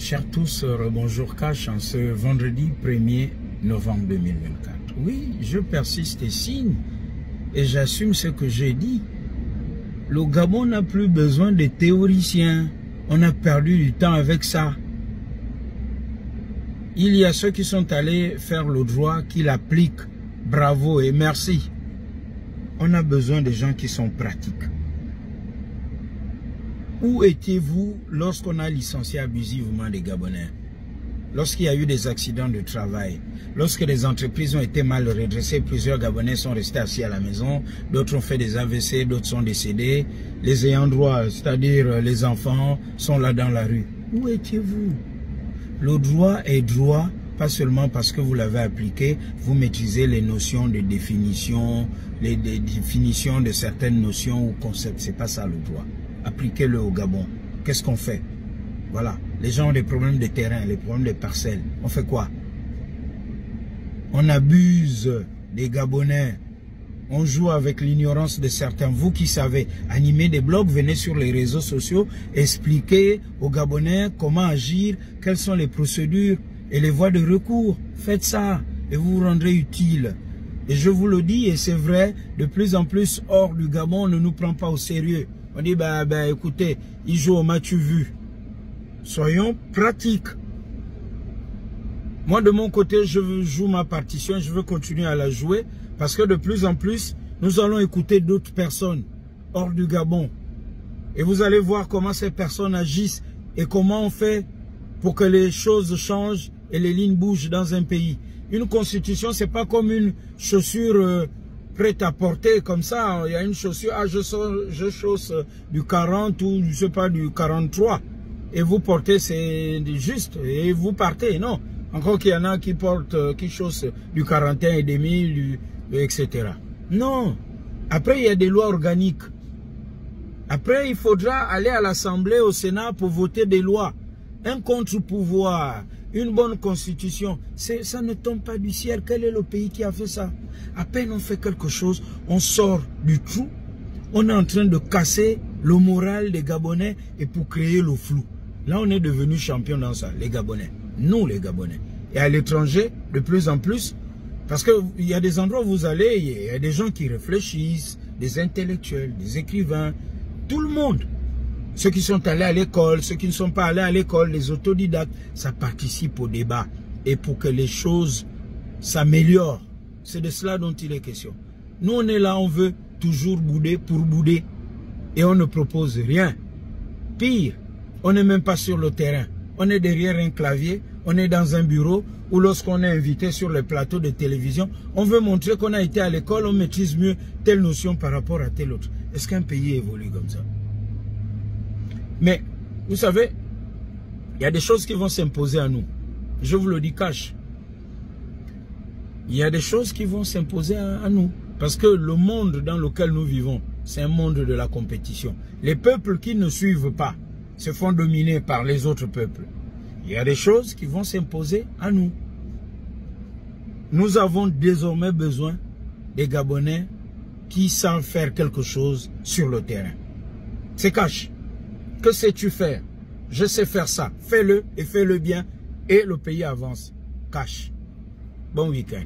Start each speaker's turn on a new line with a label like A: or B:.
A: Chers tous, bonjour Cash, en ce vendredi 1er novembre 2024. Oui, je persiste et signe, et j'assume ce que j'ai dit. Le Gabon n'a plus besoin de théoriciens. On a perdu du temps avec ça. Il y a ceux qui sont allés faire le droit, qui l'appliquent. Bravo et merci. On a besoin de gens qui sont pratiques. Où étiez-vous lorsqu'on a licencié abusivement des Gabonais? Lorsqu'il y a eu des accidents de travail, lorsque les entreprises ont été mal redressées, plusieurs Gabonais sont restés assis à la maison, d'autres ont fait des AVC, d'autres sont décédés, les ayants droit, c'est-à-dire les enfants, sont là dans la rue. Où étiez-vous? Le droit est droit, pas seulement parce que vous l'avez appliqué, vous maîtrisez les notions de définition, les définitions de certaines notions ou concepts, c'est pas ça le droit. Appliquez-le au Gabon. Qu'est-ce qu'on fait? Voilà. Les gens ont des problèmes de terrain, les problèmes de parcelles. On fait quoi? On abuse des Gabonais. On joue avec l'ignorance de certains. Vous qui savez animer des blogs, venez sur les réseaux sociaux, expliquez aux Gabonais comment agir, quelles sont les procédures et les voies de recours. Faites ça et vous vous rendrez utile. Et je vous le dis, et c'est vrai, de plus en plus hors du Gabon, on ne nous prend pas au sérieux. On dit, écoutez, il joue au match vu. Soyons pratiques. Moi, de mon côté, je joue ma partition et je veux continuer à la jouer parce que de plus en plus, nous allons écouter d'autres personnes hors du Gabon. Et vous allez voir comment ces personnes agissent et comment on fait pour que les choses changent et les lignes bougent dans un pays. Une constitution, c'est pas comme une chaussure prête à porter comme ça. Il y a une chaussure, je chausse du 40 ou je sais pas du 43. Et vous portez, c'est juste, et vous partez, non. Encore qu'il y en a qui portent, qui chaussent du 41 et demi, etc. Non. Après, il y a des lois organiques. Après, il faudra aller à l'Assemblée, au Sénat pour voter des lois. Un contre-pouvoir, une bonne constitution, ça ne tombe pas du ciel. Quel est le pays qui a fait ça? À peine on fait quelque chose, on sort du trou. On est en train de casser le moral des Gabonais et pour créer le flou. Là, on est devenu champion dans ça, les Gabonais. Nous, les Gabonais. Et à l'étranger, de plus en plus, parce qu'il y a des endroits où vous allez, il y a des gens qui réfléchissent, des intellectuels, des écrivains, tout le monde. Ceux qui sont allés à l'école, ceux qui ne sont pas allés à l'école, les autodidactes, ça participe au débat. Et pour que les choses s'améliorent, c'est de cela dont il est question. Nous, on est là, on veut toujours bouder pour bouder. Et on ne propose rien. Pire, on n'est même pas sur le terrain. On est derrière un clavier, on est dans un bureau, ou lorsqu'on est invité sur le plateau de télévision, on veut montrer qu'on a été à l'école, on maîtrise mieux telle notion par rapport à telle autre. Est-ce qu'un pays évolue comme ça? Mais, vous savez, il y a des choses qui vont s'imposer à nous. Je vous le dis cash. Il y a des choses qui vont s'imposer à nous. Parce que le monde dans lequel nous vivons, c'est un monde de la compétition. Les peuples qui ne suivent pas se font dominer par les autres peuples. Il y a des choses qui vont s'imposer à nous. Nous avons désormais besoin des Gabonais qui savent faire quelque chose sur le terrain. C'est cash. Que sais-tu faire? Je sais faire ça. Fais-le et fais-le bien et le pays avance. Cash. Bon week-end.